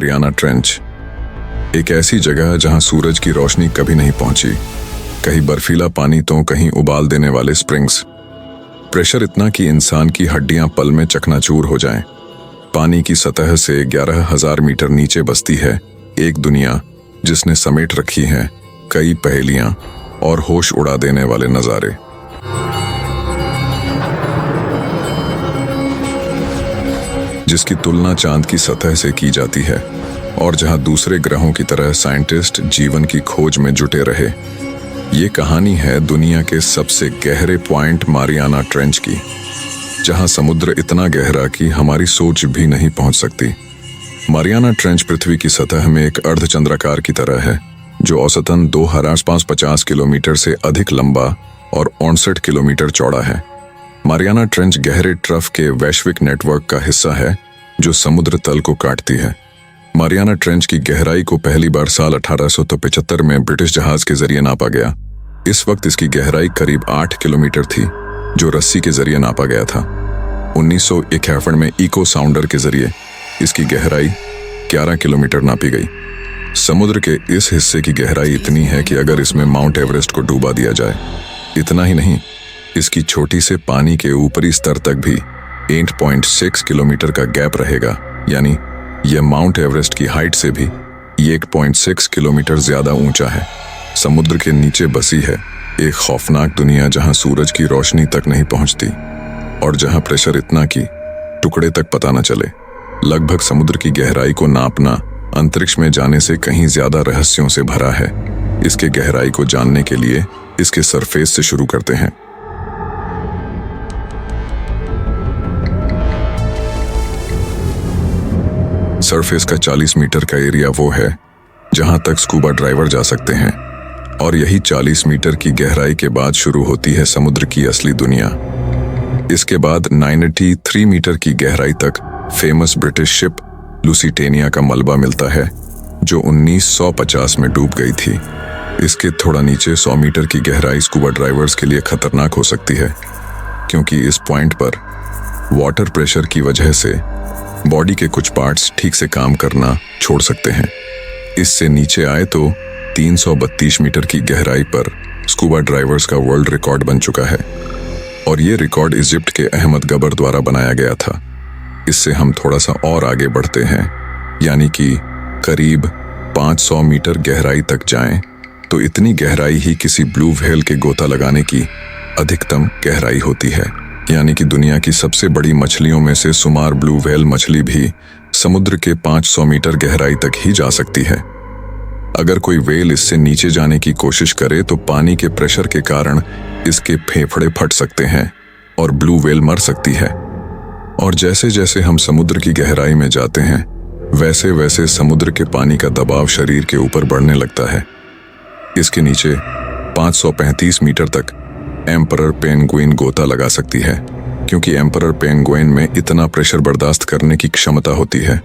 Mariana trench, एक ऐसी जगह जहां सूरज की रोशनी कभी नहीं पहुंची। कहीं बर्फीला पानी तो कहीं उबाल देने वाले स्प्रिंग्स। प्रेशर इतना कि इंसान की हड्डियां पल में चकनाचूर हो जाएं। पानी की सतह से 11,000 मीटर नीचे बसती है एक दुनिया जिसने समेट रखी है कई पहेलियां और होश उड़ा देने वाले नजारे। जिसकी तुलना चांद की सतह से की जाती है और जहां दूसरे ग्रहों की तरह साइंटिस्ट जीवन की खोज में जुटे रहे। ये कहानी है दुनिया के सबसे गहरे पॉइंट मारियाना ट्रेंच की, जहां समुद्र इतना गहरा कि हमारी सोच भी नहीं पहुंच सकती। मारियाना ट्रेंच पृथ्वी की सतह में एक अर्धचंद्राकार की तरह है, जो औसतन 2,550 किलोमीटर से अधिक लंबा और 59 किलोमीटर चौड़ा है। मारियाना ट्रेंच गहरे ट्रफ के वैश्विक नेटवर्क का हिस्सा है जो समुद्र तल को काटती है। मारियाना ट्रेंच की गहराई को पहली बार साल 1875 में ब्रिटिश जहाज के जरिए नापा गया। इस वक्त इसकी गहराई करीब 8 किलोमीटर थी, जो रस्सी के जरिए नापा गया था। 1951 में इको साउंडर के जरिए इसकी गहराई 11 किलोमीटर नापी गई। समुद्र के इस हिस्से की गहराई इतनी है कि अगर इसमें माउंट एवरेस्ट को डूबा दिया जाए। इतना ही नहीं, इसकी छोटी से पानी के ऊपरी स्तर तक भी 8.6 किलोमीटर का गैप रहेगा, यानी यह माउंट एवरेस्ट की हाइट से भी 1.6 किलोमीटर ज्यादा ऊंचा है। समुद्र के नीचे बसी है एक खौफनाक दुनिया जहां सूरज की रोशनी तक नहीं पहुंचती और जहां प्रेशर इतना कि टुकड़े तक पता न चले। लगभग समुद्र की गहराई को नापना अंतरिक्ष में जाने से कहीं ज्यादा रहस्यों से भरा है। इसके गहराई को जानने के लिए इसके सरफेस से शुरू करते हैं। सरफेस का 40 मीटर का एरिया वो है जहां तक स्कूबा ड्राइवर जा सकते हैं, और यही 40 मीटर की गहराई के बाद शुरू होती है समुद्र की असली दुनिया। इसके बाद 93 मीटर की गहराई तक फेमस ब्रिटिश शिप लुसिटेनिया का मलबा मिलता है, जो 1950 में डूब गई थी। इसके थोड़ा नीचे 100 मीटर की गहराई स्कूबा ड्राइवर्स के लिए खतरनाक हो सकती है, क्योंकि इस पॉइंट पर वाटर प्रेशर की वजह से बॉडी के कुछ पार्ट्स ठीक से काम करना छोड़ सकते हैं। इससे नीचे आए तो 332 मीटर की गहराई पर स्कूबा ड्राइवर्स का वर्ल्ड रिकॉर्ड बन चुका है, और ये रिकॉर्ड इजिप्ट के अहमद गबर द्वारा बनाया गया था। इससे हम थोड़ा सा और आगे बढ़ते हैं, यानी कि करीब 500 मीटर गहराई तक जाएं, तो इतनी गहराई ही किसी ब्लू व्हेल के गोता लगाने की अधिकतम गहराई होती है। यानी कि दुनिया की सबसे बड़ी मछलियों में से शुमार ब्लू व्हेल मछली भी समुद्र के 500 मीटर गहराई तक ही जा सकती है। अगर कोई व्हेल इससे नीचे जाने की कोशिश करे तो पानी के प्रेशर के कारण इसके फेफड़े फट सकते हैं और ब्लू व्हेल मर सकती है। और जैसे जैसे हम समुद्र की गहराई में जाते हैं, वैसे वैसे समुद्र के पानी का दबाव शरीर के ऊपर बढ़ने लगता है। इसके नीचे 535 मीटर तक एम्परर पेंगुइन गोता लगा सकती है, क्योंकि एम्परर पेंगुइन में इतना प्रेशर बर्दाश्त करने की क्षमता होती है।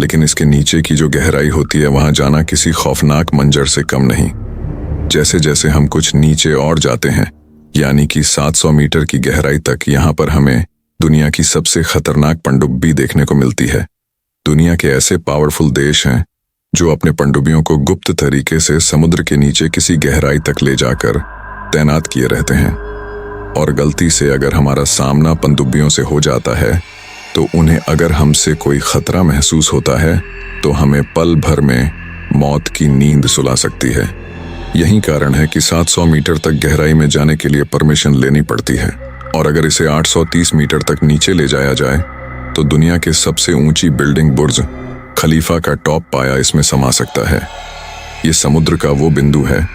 लेकिन इसके नीचे की जो गहराई होती है, वहां जाना किसी खौफनाक मंजर से कम नहीं। जैसे जैसे हम कुछ नीचे और जाते हैं, यानी कि 700 मीटर की गहराई तक, यहाँ पर हमें दुनिया की सबसे खतरनाक पनडुब्बी देखने को मिलती है। दुनिया के ऐसे पावरफुल देश हैं जो अपने पनडुब्बियों को गुप्त तरीके से समुद्र के नीचे किसी गहराई तक ले जाकर तैनात किए रहते हैं, और गलती से अगर हमारा सामना पनडुब्बियों से हो जाता है तो उन्हें अगर हमसे कोई खतरा महसूस होता है तो हमें पल भर में मौत की नींद सुला सकती है। यही कारण है कि 700 मीटर तक गहराई में जाने के लिए परमिशन लेनी पड़ती है, और अगर इसे 830 मीटर तक नीचे ले जाया जाए तो दुनिया के सबसे ऊंची बिल्डिंग बुर्ज खलीफा का टॉप पाया इसमें समा सकता है। ये समुद्र का वो बिंदु है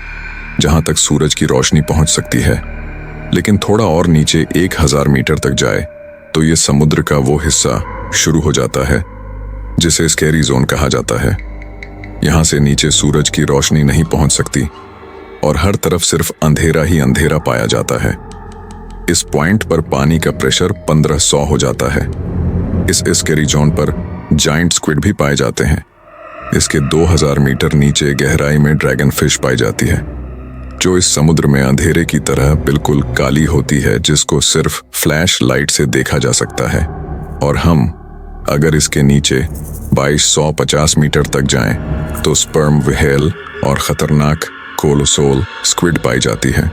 जहां तक सूरज की रोशनी पहुंच सकती है, लेकिन थोड़ा और नीचे 1000 मीटर तक जाए तो ये समुद्र का वो हिस्सा शुरू हो जाता है जिसे स्कैरी जोन कहा जाता है। यहां से नीचे सूरज की रोशनी नहीं पहुंच सकती और हर तरफ सिर्फ अंधेरा ही अंधेरा पाया जाता है। इस पॉइंट पर पानी का प्रेशर 1500 हो जाता है। इस स्कैरी जोन पर जाइंट स्क्विड भी पाए जाते हैं। इसके 2000 मीटर नीचे गहराई में ड्रैगन फिश पाई जाती है, जो इस समुद्र में अंधेरे की तरह बिल्कुल काली होती है, जिसको सिर्फ फ्लैश लाइट से देखा जा सकता है। और हम अगर इसके नीचे 2250 मीटर तक जाएं, तो स्पर्म व्हेल और खतरनाक कोलोसोल स्क्विड पाई जाती है।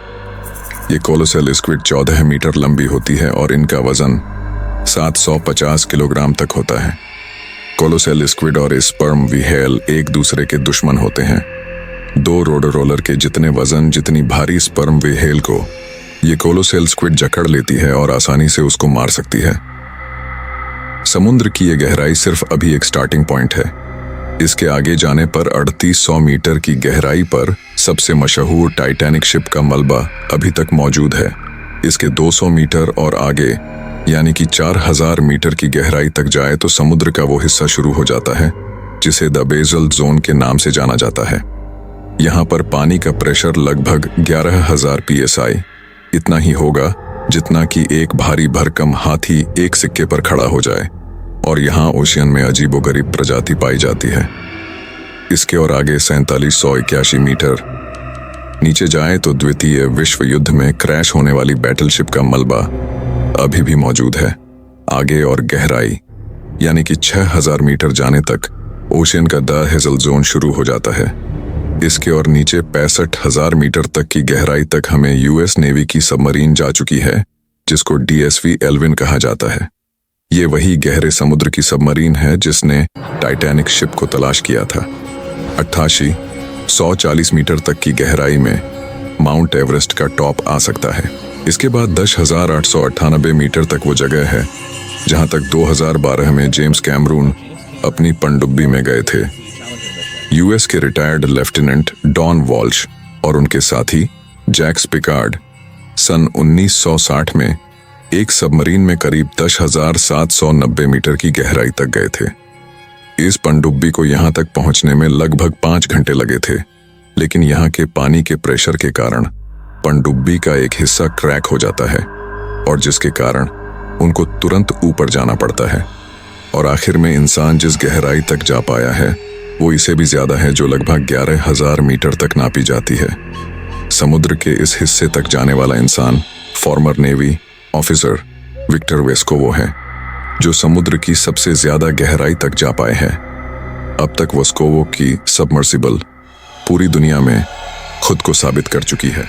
ये कोलोसेल स्क्विड 14 मीटर लंबी होती है और इनका वजन 750 किलोग्राम तक होता है। कोलोसेल स्क्विड और स्पर्म व्हेल एक दूसरे के दुश्मन होते हैं। 2 रोडरोलर के जितने वजन जितनी भारी स्पर्म व्हेल को ये कोलोसेल स्क्विड जकड़ लेती है और आसानी से उसको मार सकती है। समुद्र की ये गहराई सिर्फ अभी एक स्टार्टिंग पॉइंट है। इसके आगे जाने पर 3800 मीटर की गहराई पर सबसे मशहूर टाइटैनिक शिप का मलबा अभी तक मौजूद है। इसके 200 मीटर और आगे यानी कि 4000 मीटर की गहराई तक जाए तो समुद्र का वो हिस्सा शुरू हो जाता है जिसे द बेसल जोन के नाम से जाना जाता है। यहाँ पर पानी का प्रेशर लगभग 11000 psi इतना ही होगा जितना कि एक भारी भरकम हाथी एक सिक्के पर खड़ा हो जाए, और यहाँ ओशियन में अजीबोगरीब प्रजाति पाई जाती है। इसके और आगे 4781 मीटर नीचे जाएं तो द्वितीय विश्व युद्ध में क्रैश होने वाली बैटलशिप का मलबा अभी भी मौजूद है। आगे और गहराई यानी कि 6000 मीटर जाने तक ओशियन का द हेजल जोन शुरू हो जाता है। इसके और नीचे 65,000 मीटर तक की गहराई तक हमें यूएस नेवी की सबमरीन जा चुकी है जिसको DSV एल्विन कहा जाता है। ये वही गहरे समुद्र की सबमरीन है जिसने टाइटैनिक शिप को तलाश किया था। 140 मीटर तक की गहराई में माउंट एवरेस्ट का टॉप आ सकता है। इसके बाद 10,898 मीटर तक वो जगह है जहां तक 2012 में जेम्स कैमरून अपनी पनडुब्बी में गए थे। यूएस के रिटायर्ड लेफ्टिनेंट डॉन वॉल्श और उनके साथी जैक्स पिकार्ड सन 1960 में एक सबमरीन में करीब 10,790 मीटर की गहराई तक गए थे। इस पनडुब्बी को यहां तक पहुंचने में लगभग 5 घंटे लगे थे, लेकिन यहां के पानी के प्रेशर के कारण पनडुब्बी का एक हिस्सा क्रैक हो जाता है और जिसके कारण उनको तुरंत ऊपर जाना पड़ता है। और आखिर में इंसान जिस गहराई तक जा पाया है वो इसे भी ज्यादा है, जो लगभग 11,000 मीटर तक नापी जाती है। समुद्र के इस हिस्से तक जाने वाला इंसान former navy officer Victor Vescovo है, जो समुद्र की सबसे ज्यादा गहराई तक जा पाए हैं। अब तक वेस्कोवो की सबमर्सिबल पूरी दुनिया में खुद को साबित कर चुकी है।